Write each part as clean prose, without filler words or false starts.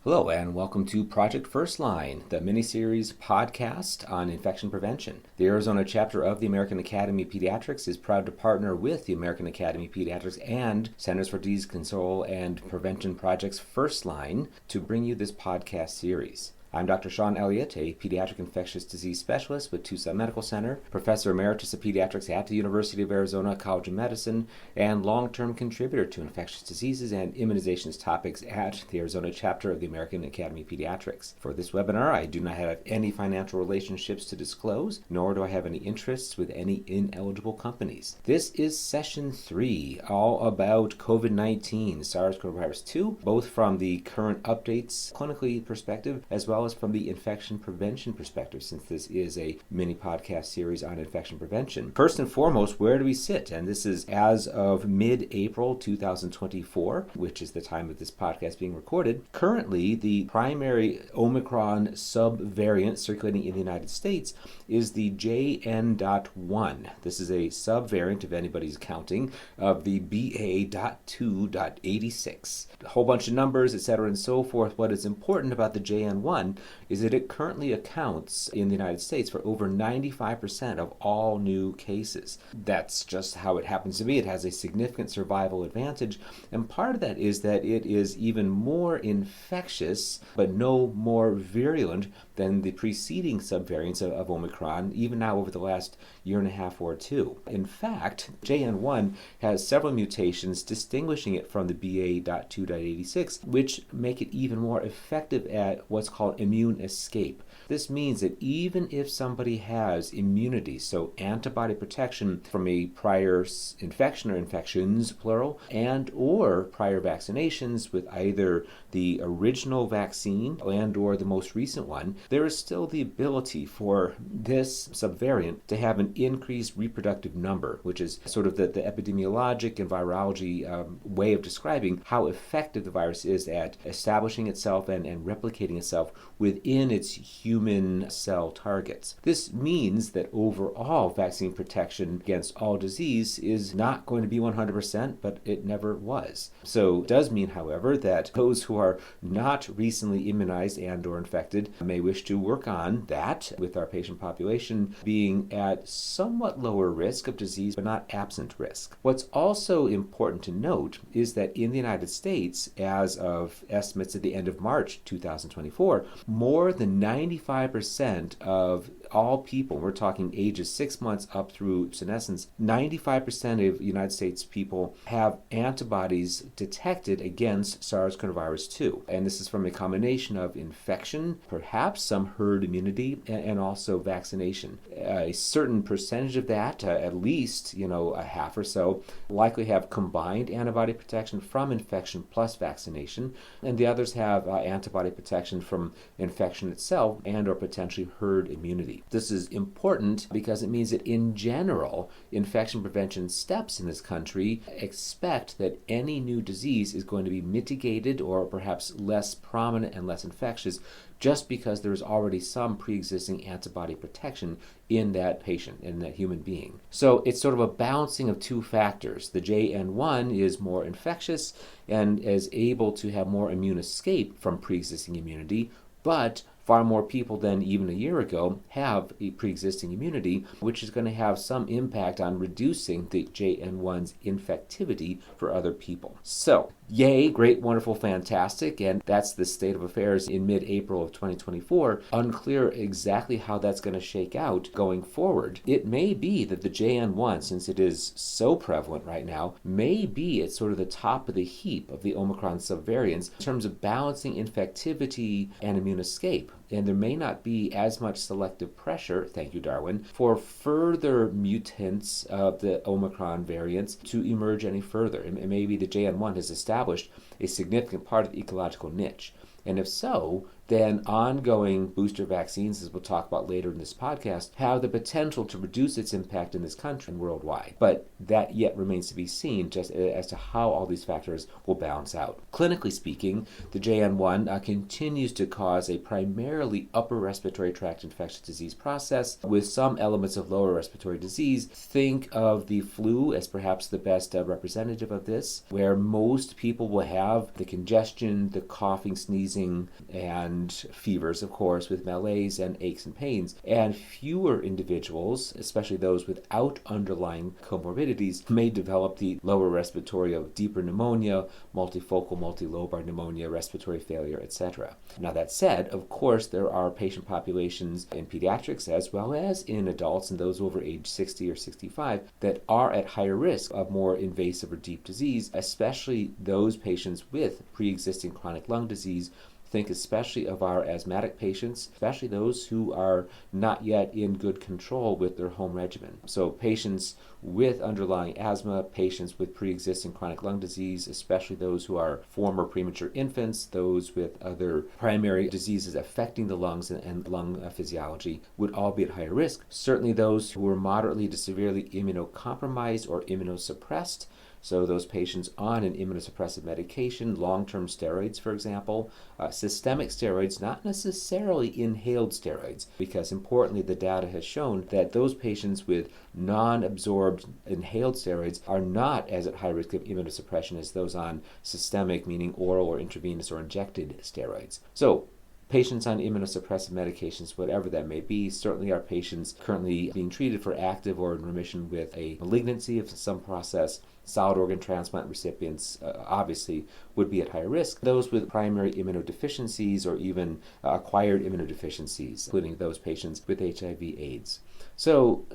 Hello and welcome to Project First Line, the mini-series podcast on infection prevention. The Arizona chapter of the American Academy of Pediatrics is proud to partner with the American Academy of Pediatrics and Centers for Disease Control and Prevention Project's First Line to bring you this podcast series. I'm Dr. Sean Elliott, a pediatric infectious disease specialist with Tucson Medical Center, professor emeritus of pediatrics at the University of Arizona College of Medicine, and long-term contributor to infectious diseases and immunizations topics at the Arizona chapter of the American Academy of Pediatrics. For this webinar, I do not have any financial relationships to disclose, nor do I have any interests with any ineligible companies. This is session 3, all about COVID-19, SARS-CoV-2, both from the current updates, clinically perspective, as well as from the infection prevention perspective, since this is a mini podcast series on infection prevention. First and foremost, where do we sit? And this is as of mid-April 2024, which is the time of this podcast being recorded. Currently, the primary Omicron subvariant circulating in the United States is the JN.1. This is a subvariant, if anybody's counting, of the BA.2.86. A whole bunch of numbers, etc., and so forth. What is important about the JN1 is that it currently accounts in the United States for over 95% of all new cases. That's just how it happens to be. It has a significant survival advantage, and part of that is that it is even more infectious, but no more virulent than the preceding subvariants of Omicron, even now over the last year and a half or two. In fact, JN1 has several mutations distinguishing it from the BA.2.86, which make it even more effective at what's called immune escape. This means that even if somebody has immunity, so antibody protection from a prior infection or infections, plural, and or prior vaccinations with either the original vaccine and or the most recent one, there is still the ability for this subvariant to have an increased reproductive number, which is sort of the epidemiologic and virology way of describing how effective the virus is at establishing itself and replicating itself within its human cell targets. This means that overall vaccine protection against all disease is not going to be 100%, but it never was. So it does mean, however, that those who are not recently immunized and or infected may wish to work on that, with our patient population being at somewhat lower risk of disease, but not absent risk. What's also important to note is that in the United States, as of estimates at the end of March 2024, more than 95% of all people, we're talking ages 6 months up through senescence, 95% of United States people have antibodies detected against SARS-CoV-2. And this is from a combination of infection, perhaps some herd immunity, and also vaccination. A certain percentage of that, at least, a half or so, likely have combined antibody protection from infection plus vaccination, and the others have antibody protection from infection itself and or potentially herd immunity. This is important because it means that in general, infection prevention steps in this country expect that any new disease is going to be mitigated or perhaps less prominent and less infectious just because there's already some pre-existing antibody protection in that patient, in that human being. So it's sort of a balancing of two factors. The JN1 is more infectious and is able to have more immune escape from pre-existing immunity, but far more people than even a year ago have a pre-existing immunity, which is going to have some impact on reducing the JN1's infectivity for other people. So, yay, great, wonderful, fantastic, and that's the state of affairs in mid-April of 2024. Unclear exactly how that's going to shake out going forward. It may be that the JN1, since it is so prevalent right now, may be at sort of the top of the heap of the Omicron subvariants in terms of balancing infectivity and immune escape. And there may not be as much selective pressure, thank you, Darwin, for further mutants of the Omicron variants to emerge any further. And maybe the JN1 has established a significant part of the ecological niche. And if so, then ongoing booster vaccines, as we'll talk about later in this podcast, have the potential to reduce its impact in this country and worldwide. But that yet remains to be seen just as to how all these factors will balance out. Clinically speaking, the JN1 continues to cause a primarily upper respiratory tract infectious disease process with some elements of lower respiratory disease. Think of the flu as perhaps the best representative of this, where most people will have the congestion, the coughing, sneezing, and fevers, of course, with malaise and aches and pains. And fewer individuals, especially those without underlying comorbidities, may develop the lower respiratory of deeper pneumonia, multifocal, multilobar pneumonia, respiratory failure, etc. Now that said, of course, there are patient populations in pediatrics as well as in adults and those over age 60 or 65 that are at higher risk of more invasive or deep disease, especially those patients with pre-existing chronic lung disease. Think especially of our asthmatic patients, especially those who are not yet in good control with their home regimen. So patients with underlying asthma, patients with pre-existing chronic lung disease, especially those who are former premature infants, those with other primary diseases affecting the lungs and lung physiology would all be at higher risk. Certainly those who are moderately to severely immunocompromised or immunosuppressed, so those patients on an immunosuppressive medication, long-term steroids, for example, systemic steroids, not necessarily inhaled steroids, because importantly, the data has shown that those patients with non-absorbed inhaled steroids are not as at high risk of immunosuppression as those on systemic, meaning oral or intravenous or injected steroids. So patients on immunosuppressive medications, whatever that may be, certainly are patients currently being treated for active or in remission with a malignancy of some process. Solid organ transplant recipients obviously would be at higher risk. Those with primary immunodeficiencies or even acquired immunodeficiencies, including those patients with HIV/AIDS. So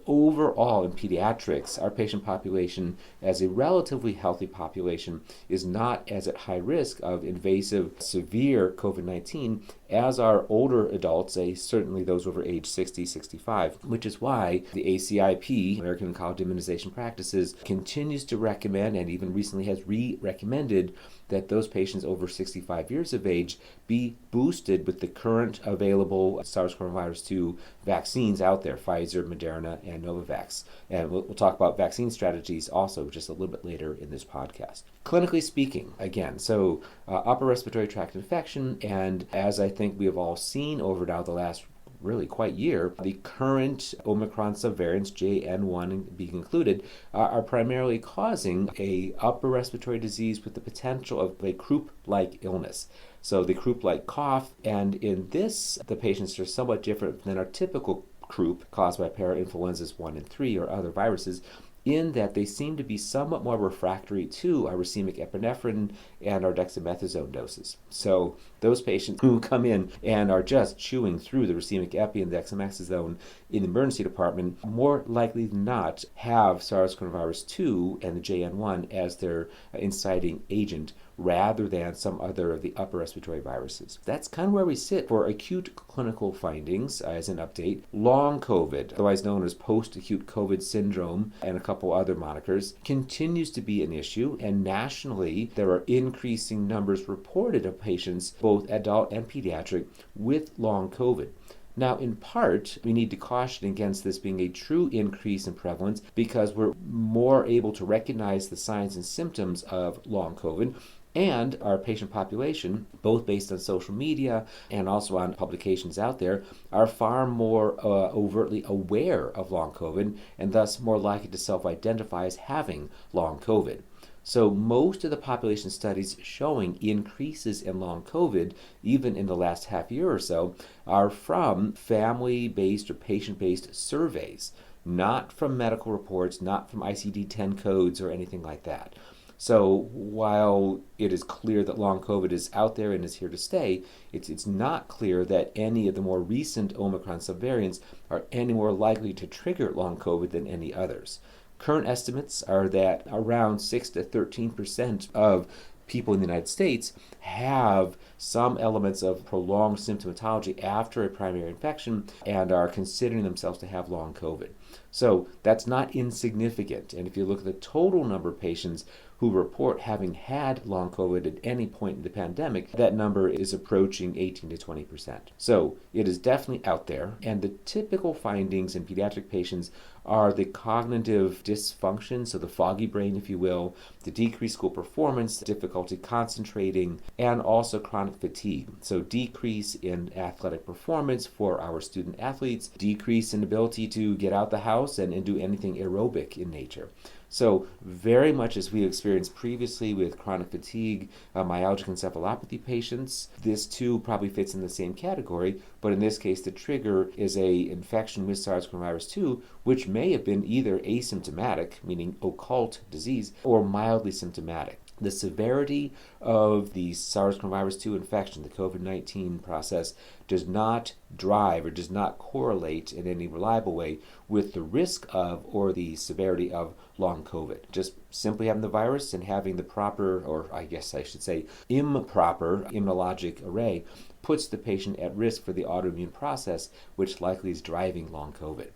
overall in pediatrics, our patient population as a relatively healthy population is not as at high risk of invasive severe COVID-19 as are older adults, certainly those over age 60, 65, which is why the ACIP, American College of Immunization Practices, continues to recommend and even recently has recommended that those patients over 65 years of age be boosted with the current available SARS-CoV-2 vaccines out there, Pfizer, Moderna, and Novavax. And we'll talk about vaccine strategies also just a little bit later in this podcast. Clinically speaking, again, so upper respiratory tract infection, and as I think we have all seen over now the last really quite year, the current Omicron subvariants, JN1 being included, are primarily causing a upper respiratory disease with the potential of a croup-like illness. So the croup-like cough, and in this, the patients are somewhat different than our typical croup caused by parainfluenzas 1 and 3 or other viruses, in that they seem to be somewhat more refractory to our racemic epinephrine and our dexamethasone doses. So those patients who come in and are just chewing through the racemic epi and dexamethasone in the emergency department more likely than not have SARS-CoV-2 and the JN1 as their inciting agent rather than some other of the upper respiratory viruses. That's kind of where we sit for acute clinical findings as an update. Long COVID, otherwise known as post-acute COVID syndrome and a couple other monikers, continues to be an issue, and nationally there are increasing numbers reported of patients, both adult and pediatric, with long COVID. Now, in part, we need to caution against this being a true increase in prevalence because we're more able to recognize the signs and symptoms of long COVID, and our patient population, both based on social media and also on publications out there, are far more overtly aware of long COVID and thus more likely to self-identify as having long COVID. So most of the population studies showing increases in long COVID, even in the last half year or so, are from family-based or patient-based surveys, not from medical reports, not from ICD-10 codes or anything like that. So while it is clear that long COVID is out there and is here to stay, it's not clear that any of the more recent Omicron subvariants are any more likely to trigger long COVID than any others. Current estimates are that around 6 to 13% of people in the United States have some elements of prolonged symptomatology after a primary infection and are considering themselves to have long COVID. So that's not insignificant. And if you look at the total number of patients who report having had long COVID at any point in the pandemic, that number is approaching 18 to 20%. So it is definitely out there. And the typical findings in pediatric patients are the cognitive dysfunction, so the foggy brain, if you will, the decreased school performance, difficulty concentrating, and also chronic fatigue. So decrease in athletic performance for our student athletes, decrease in ability to get out the house and do anything aerobic in nature. So very much as we experienced previously with chronic fatigue, myalgic encephalopathy patients, this too probably fits in the same category, but in this case the trigger is a infection with SARS-CoV-2, which may have been either asymptomatic, meaning occult disease, or mildly symptomatic. The severity of the SARS-CoV-2 infection, the COVID-19 process, does not drive or does not correlate in any reliable way with the risk of or the severity of long COVID. Just simply having the virus and having the proper, or I guess I should say improper, immunologic array puts the patient at risk for the autoimmune process, which likely is driving long COVID.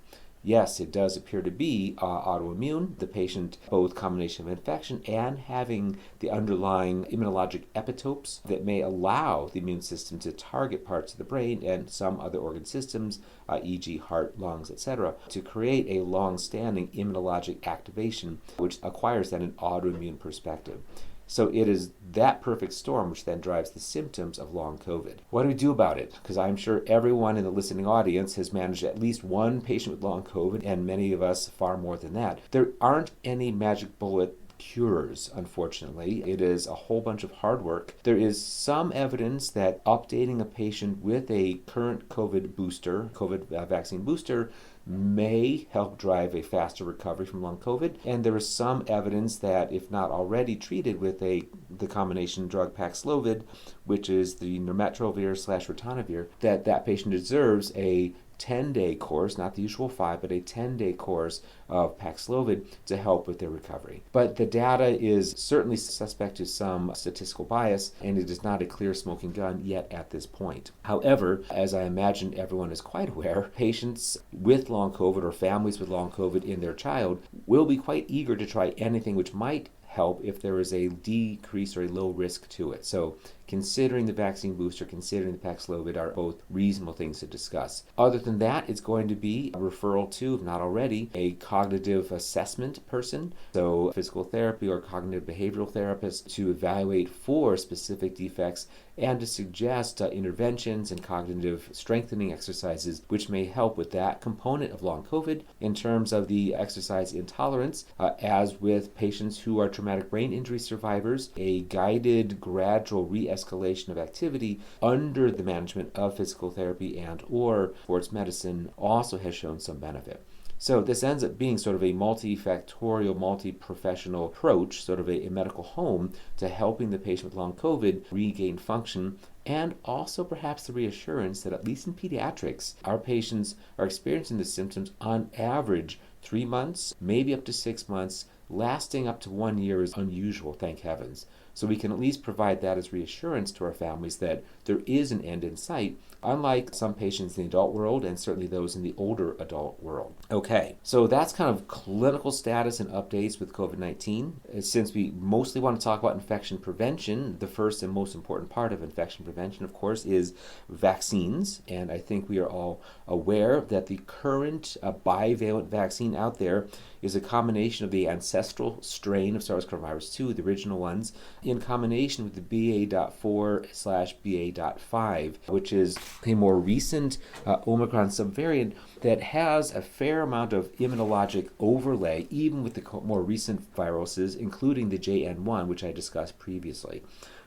Yes, it does appear to be autoimmune, the patient both combination of infection and having the underlying immunologic epitopes that may allow the immune system to target parts of the brain and some other organ systems, e.g. heart, lungs, etc., to create a long-standing immunologic activation which acquires then an autoimmune perspective. So it is that perfect storm which then drives the symptoms of long COVID. What do we do about it? Because I'm sure everyone in the listening audience has managed at least one patient with long COVID, and many of us far more than that. There aren't any magic bullet cures, unfortunately. It is a whole bunch of hard work. There is some evidence that updating a patient with a current COVID booster, COVID vaccine booster, may help drive a faster recovery from long COVID. And there is some evidence that if not already treated with the combination drug Paxlovid, which is the nirmatrelvir/ritonavir, that patient deserves a 10-day course, not the usual 5, but a 10-day course of Paxlovid to help with their recovery. But the data is certainly suspect to some statistical bias, and it is not a clear smoking gun yet at this point. However, as I imagine everyone is quite aware, patients with long COVID or families with long COVID in their child will be quite eager to try anything which might help if there is a decrease or a low risk to it. So considering the vaccine booster, considering the Paxlovid are both reasonable things to discuss. Other than that, it's going to be a referral to, if not already, a cognitive assessment person, so physical therapy or cognitive behavioral therapist to evaluate for specific defects and to suggest interventions and cognitive strengthening exercises which may help with that component of long COVID. In terms of the exercise intolerance, as with patients who are traumatic brain injury survivors, a guided gradual re-escalation of activity under the management of physical therapy and or sports medicine also has shown some benefit. So this ends up being sort of a multifactorial, multi-professional approach, sort of a medical home to helping the patient with long COVID regain function, and also perhaps the reassurance that at least in pediatrics, our patients are experiencing the symptoms on average 3 months, maybe up to 6 months. Lasting up to 1 year is unusual, thank heavens. So we can at least provide that as reassurance to our families that there is an end in sight, unlike some patients in the adult world and certainly those in the older adult world. Okay, so that's kind of clinical status and updates with COVID-19. Since we mostly want to talk about infection prevention, the first and most important part of infection prevention, of course, is vaccines. And I think we are all aware that the current bivalent vaccine out there is a combination of the ancestral strain of SARS-CoV-2, the original ones, in combination with the BA.4/BA.5, which is a more recent Omicron subvariant that has a fair amount of immunologic overlay, even with the more recent viruses, including the JN1, which I discussed previously.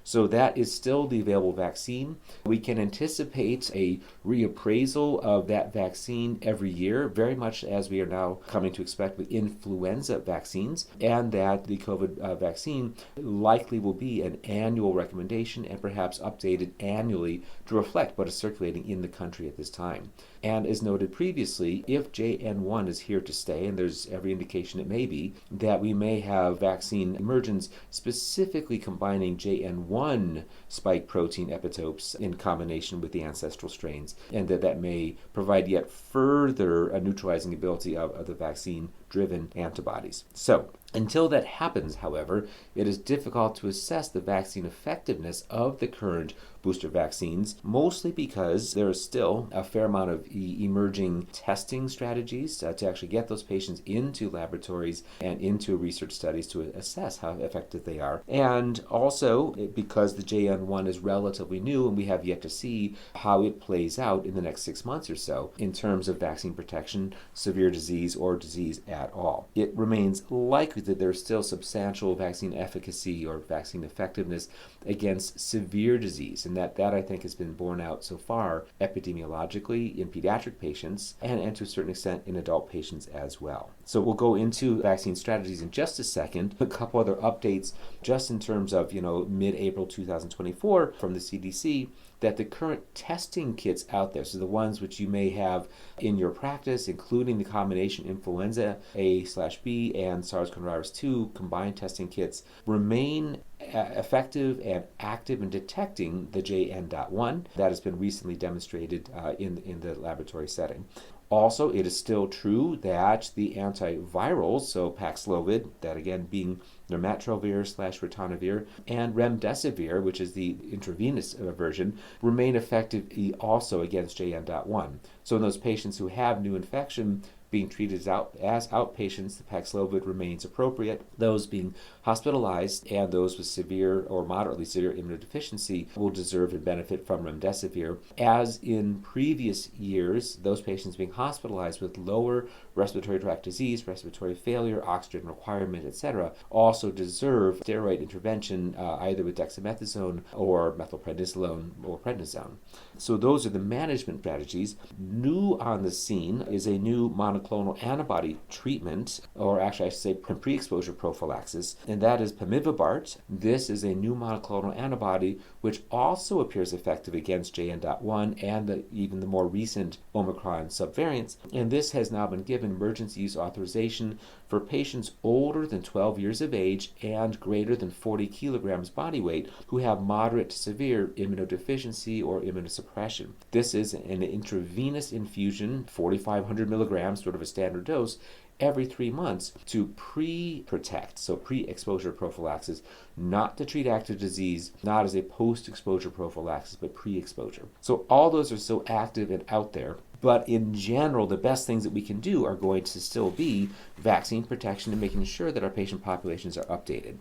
So that is still the available vaccine. We can anticipate a reappraisal of that vaccine every year, very much as we are now coming to expect with influenza vaccines, and that the COVID vaccine likely will be an annual recommendation and perhaps updated annually to reflect what is circulating in the country at this time. And as noted previously, if JN1 is here to stay, and there's every indication it may be, that we may have vaccine emergence specifically combining JN1 one spike protein epitopes in combination with the ancestral strains, and that may provide yet further a neutralizing ability of the vaccine-driven antibodies. So, until that happens, however, it is difficult to assess the vaccine effectiveness of the current booster vaccines, mostly because there is still a fair amount of emerging testing strategies to actually get those patients into laboratories and into research studies to assess how effective they are. And also, because the JN1 is relatively new and we have yet to see how it plays out in the next 6 months or so in terms of vaccine protection, severe disease, or disease at all. It remains likely that there's still substantial vaccine efficacy or vaccine effectiveness against severe disease, and that I think has been borne out so far epidemiologically in pediatric patients and to a certain extent in adult patients as well. So we'll go into vaccine strategies in just a second. A couple other updates just in terms of, mid-April 2024 from the CDC, that the current testing kits out there, so the ones which you may have in your practice, including the combination influenza A/B and SARS-CoV-2 combined testing kits, remain effective and active in detecting the JN.1. That has been recently demonstrated in the laboratory setting. Also, it is still true that the antivirals, so Paxlovid, that again being nirmatrelvir/ritonavir, and remdesivir, which is the intravenous version, remain effective also against JN.1. So in those patients who have new infection being treated as outpatients, the Paxlovid remains appropriate. Those being hospitalized and those with severe or moderately severe immunodeficiency will deserve and benefit from remdesivir. As in previous years, those patients being hospitalized with lower respiratory tract disease, respiratory failure, oxygen requirement, etc., also deserve steroid intervention either with dexamethasone or methylprednisolone or prednisone. So those are the management strategies. New on the scene is a new monoclonal antibody treatment, or actually I should say pre-exposure prophylaxis, and that is pemivibart. This is a new monoclonal antibody which also appears effective against JN.1 and even the more recent Omicron subvariants, and this has now been given emergency use authorization for patients older than 12 years of age and greater than 40 kilograms body weight who have moderate to severe immunodeficiency or immunosuppression. This is an intravenous infusion, 4,500 milligrams, sort of a standard dose, every 3 months to pre-protect, so pre-exposure prophylaxis, not to treat active disease, not as a post-exposure prophylaxis, but pre-exposure. So all those are so active and out there. But in general, the best things that we can do are going to still be vaccine protection and making sure that our patient populations are updated.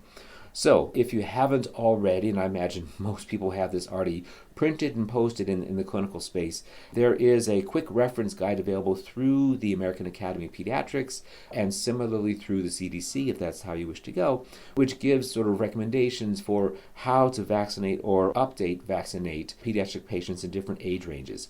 So if you haven't already, and I imagine most people have this already printed and posted in the clinical space, there is a quick reference guide available through the American Academy of Pediatrics and similarly through the CDC, if that's how you wish to go, which gives sort of recommendations for how to vaccinate or vaccinate pediatric patients in different age ranges.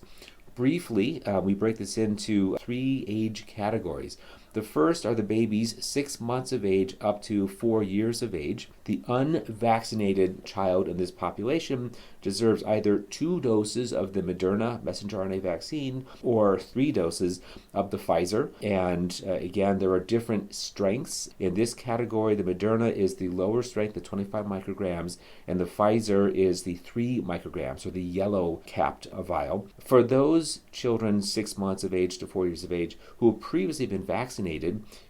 Briefly, we break this into 3 age categories. The first are the babies 6 months of age up to 4 years of age. The unvaccinated child in this population deserves either 2 doses of the Moderna messenger RNA vaccine or 3 doses of the Pfizer. And again, there are different strengths. In this category, the Moderna is the lower strength, the 25 micrograms, and the Pfizer is the 3 micrograms, or the yellow capped vial. For those children 6 months of age to 4 years of age who have previously been vaccinated,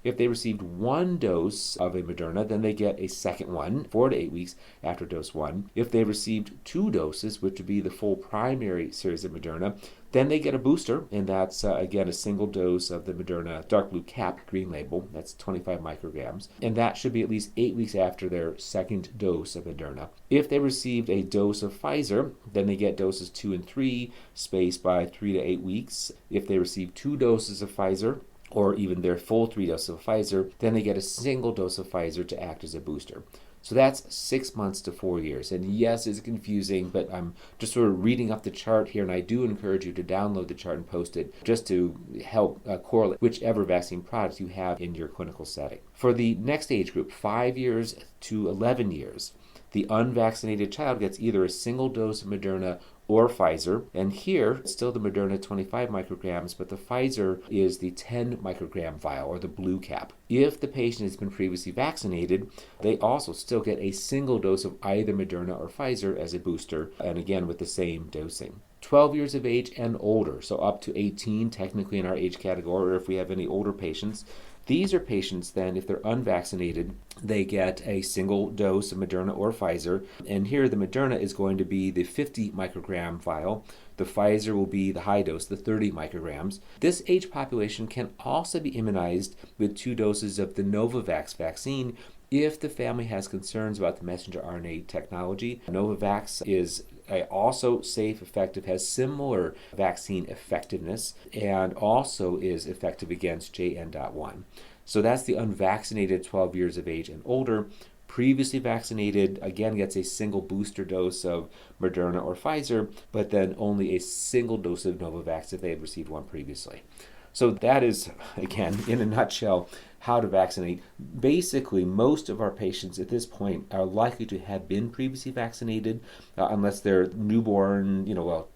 if they received 1 dose of a Moderna, then they get a second one 4 to 8 weeks after dose 1. If they received 2 doses, which would be the full primary series of Moderna, then they get a booster, and that's, again, a single dose of the Moderna dark blue cap green label. That's 25 micrograms. And that should be at least 8 weeks after their second dose of Moderna. If they received a dose of Pfizer, then they get doses 2 and 3, spaced by 3 to 8 weeks. If they receive 2 doses of Pfizer, or even their full 3 doses of Pfizer, then they get a single dose of Pfizer to act as a booster. So that's 6 months to 4 years. And yes, it's confusing, but I'm just sort of reading up the chart here, and I do encourage you to download the chart and post it just to help correlate whichever vaccine product you have in your clinical setting. For the next age group, 5 years to 11 years, the unvaccinated child gets either a single dose of Moderna or Pfizer. And here, it's still the Moderna 25 micrograms, but the Pfizer is the 10 microgram vial, or the blue cap. If the patient has been previously vaccinated, they also still get a single dose of either Moderna or Pfizer as a booster, and again with the same dosing. 12 years of age and older, so up to 18 technically in our age category, or if we have any older patients. These are patients then, if they're unvaccinated, they get a single dose of Moderna or Pfizer. And here the Moderna is going to be the 50 microgram vial. The Pfizer will be the high dose, the 30 micrograms. This age population can also be immunized with 2 doses of the Novavax vaccine if the family has concerns about the messenger RNA technology. Novavax is also safe, effective, has similar vaccine effectiveness, and also is effective against JN.1. So that's the unvaccinated 12 years of age and older. Previously vaccinated, again, gets a single booster dose of Moderna or Pfizer, but then only a single dose of Novavax if they had received one previously. So that is, again, in a nutshell, how to vaccinate. Basically, most of our patients at this point are likely to have been previously vaccinated, unless they're newborn,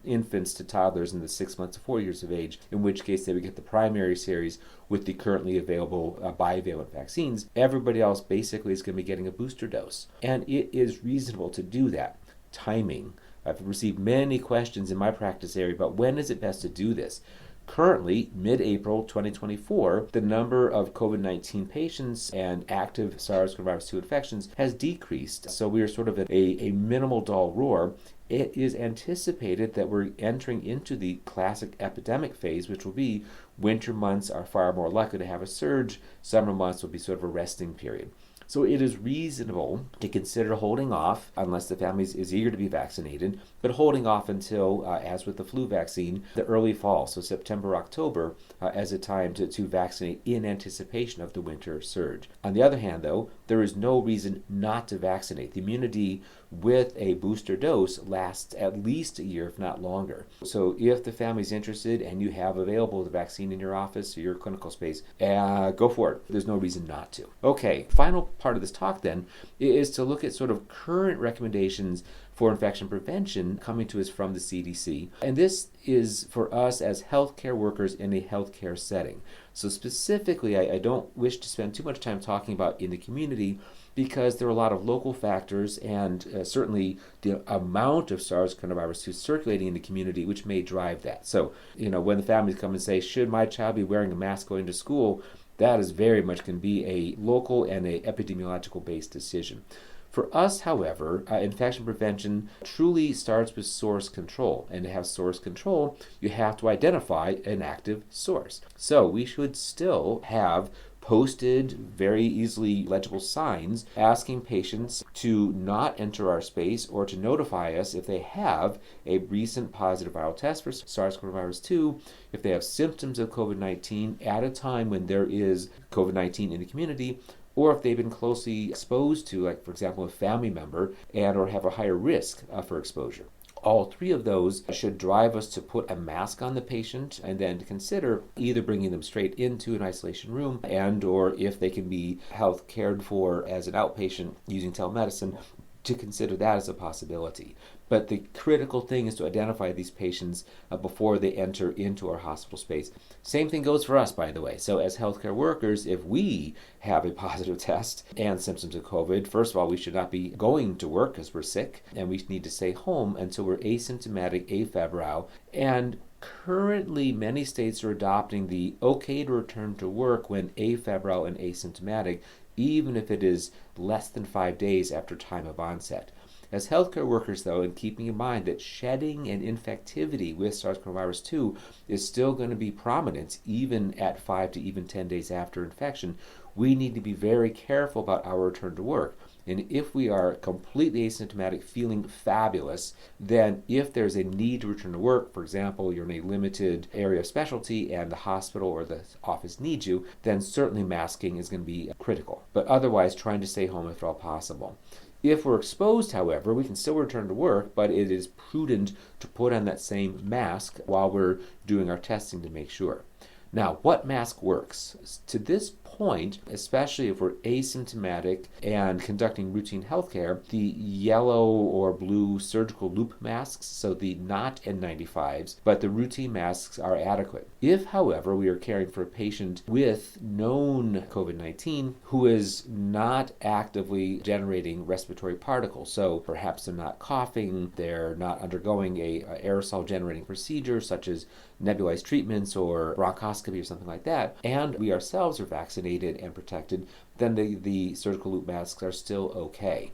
infants to toddlers in the 6 months to 4 years of age, in which case they would get the primary series with the currently available bivalent vaccines. Everybody else basically is going to be getting a booster dose. And it is reasonable to do that. Timing. I've received many questions in my practice area about when is it best to do this. Currently, mid-April 2024, the number of COVID-19 patients and active SARS-CoV-2 infections has decreased. So we are sort of at a minimal dull roar. It is anticipated that we're entering into the classic epidemic phase, which will be winter months are far more likely to have a surge. Summer months will be sort of a resting period. So it is reasonable to consider holding off, unless the family is eager to be vaccinated, but holding off until, as with the flu vaccine, the early fall, so September, October, as a time to vaccinate in anticipation of the winter surge. On the other hand, though, there is no reason not to vaccinate. The immunity with a booster dose lasts at least a year, if not longer. So if the family's interested and you have available the vaccine in your office or your clinical space, go for it. There's no reason not to. Okay, final part of this talk then is to look at sort of current recommendations for infection prevention coming to us from the CDC. And this is for us as healthcare workers in a healthcare setting. So specifically, I don't wish to spend too much time talking about in the community because there are a lot of local factors and certainly the amount of SARS-CoV-2 circulating in the community which may drive that. So, when the families come and say, should my child be wearing a mask going to school? That is very much can be a local and a epidemiological based decision. For us, however, infection prevention truly starts with source control. And to have source control, you have to identify an active source. So we should still have posted, very easily legible signs asking patients to not enter our space or to notify us if they have a recent positive viral test for SARS-CoV-2, if they have symptoms of COVID-19 at a time when there is COVID-19 in the community, or if they've been closely exposed to, like, for example, a family member and or have a higher risk for exposure. All 3 of those should drive us to put a mask on the patient and then to consider either bringing them straight into an isolation room and or if they can be health cared for as an outpatient using telemedicine, to consider that as a possibility. But the critical thing is to identify these patients before they enter into our hospital space. Same thing goes for us, by the way. So as healthcare workers, if we have a positive test and symptoms of COVID, first of all, we should not be going to work because we're sick, and we need to stay home until we're asymptomatic, afebrile. And currently, many states are adopting the okay to return to work when afebrile and asymptomatic, even if it is less than 5 days after time of onset. As healthcare workers, though, and keeping in mind that shedding and infectivity with SARS-CoV-2 is still going to be prominent even at 5 to even 10 days after infection, we need to be very careful about our return to work. And if we are completely asymptomatic, feeling fabulous, then if there's a need to return to work, for example, you're in a limited area of specialty and the hospital or the office needs you, then certainly masking is going to be critical. But otherwise, trying to stay home if at all possible. If we're exposed, however, we can still return to work, but it is prudent to put on that same mask while we're doing our testing to make sure. Now, what mask works? To this point, especially if we're asymptomatic and conducting routine healthcare, the yellow or blue surgical loop masks, so the not N95s, but the routine masks are adequate. If, however, we are caring for a patient with known COVID-19 who is not actively generating respiratory particles, so perhaps they're not coughing, they're not undergoing a aerosol generating procedure such as nebulized treatments or bronchoscopy or something like that, and we ourselves are vaccinated and protected, then the surgical loop masks are still okay.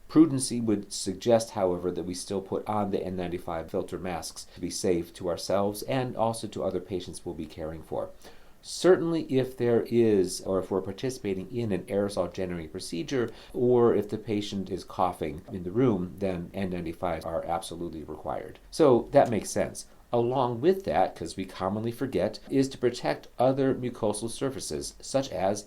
Prudency would suggest, however, that we still put on the N95 filter masks to be safe to ourselves and also to other patients we'll be caring for. Certainly if there is, or if we're participating in an aerosol generating procedure, or if the patient is coughing in the room, then N95s are absolutely required. So that makes sense. Along with that, because we commonly forget, is to protect other mucosal surfaces, such as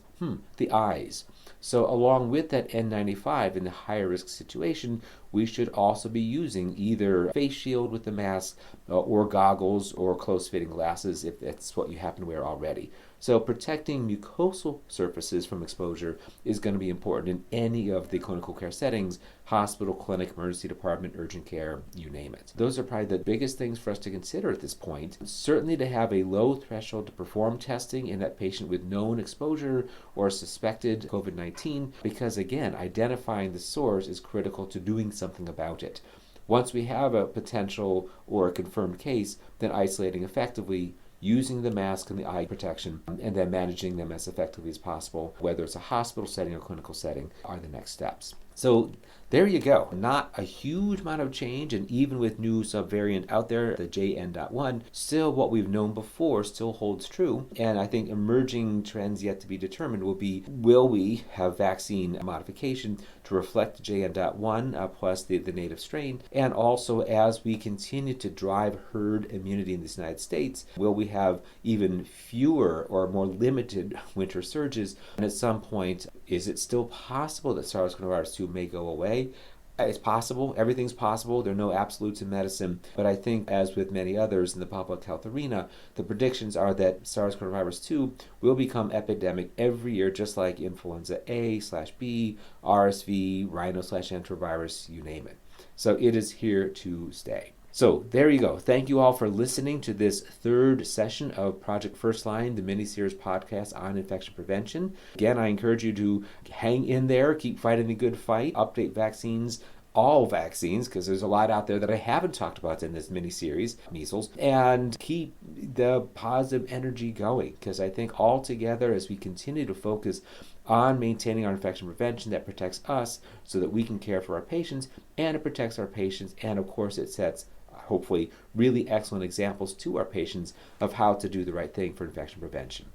the eyes. So along with that N95 in the higher risk situation, we should also be using either face shield with the mask or goggles or close-fitting glasses if that's what you happen to wear already. So protecting mucosal surfaces from exposure is going to be important in any of the clinical care settings, hospital, clinic, emergency department, urgent care, you name it. Those are probably the biggest things for us to consider at this point. Certainly to have a low threshold to perform testing in that patient with known exposure or suspected COVID-19, because again, identifying the source is critical to doing something about it. Once we have a potential or a confirmed case, then isolating effectively, using the mask and the eye protection, and then managing them as effectively as possible, whether it's a hospital setting or clinical setting, are the next steps. So there you go. Not a huge amount of change, and even with new subvariant out there, the JN.1, still what we've known before still holds true. And I think emerging trends yet to be determined will be, will we have vaccine modification to reflect JN.1 plus the native strain? And also, as we continue to drive herd immunity in the United States, will we have even fewer or more limited winter surges? And at some point, is it still possible that SARS-CoV-2 may go away? It's possible. Everything's possible. There are no absolutes in medicine. But I think, as with many others in the public health arena, the predictions are that SARS-CoV-2 will become epidemic every year, just like influenza A/B, RSV, rhino/enterovirus, you name it. So it is here to stay. So there you go. Thank you all for listening to this third session of Project First Line, the mini-series podcast on infection prevention. Again, I encourage you to hang in there, keep fighting the good fight, update vaccines, all vaccines, because there's a lot out there that I haven't talked about in this mini-series, measles, and keep the positive energy going, because I think all together, as we continue to focus on maintaining our infection prevention, that protects us so that we can care for our patients, and it protects our patients, and of course it sets hopefully really excellent examples to our patients of how to do the right thing for infection prevention.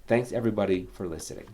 Thanks everybody for listening.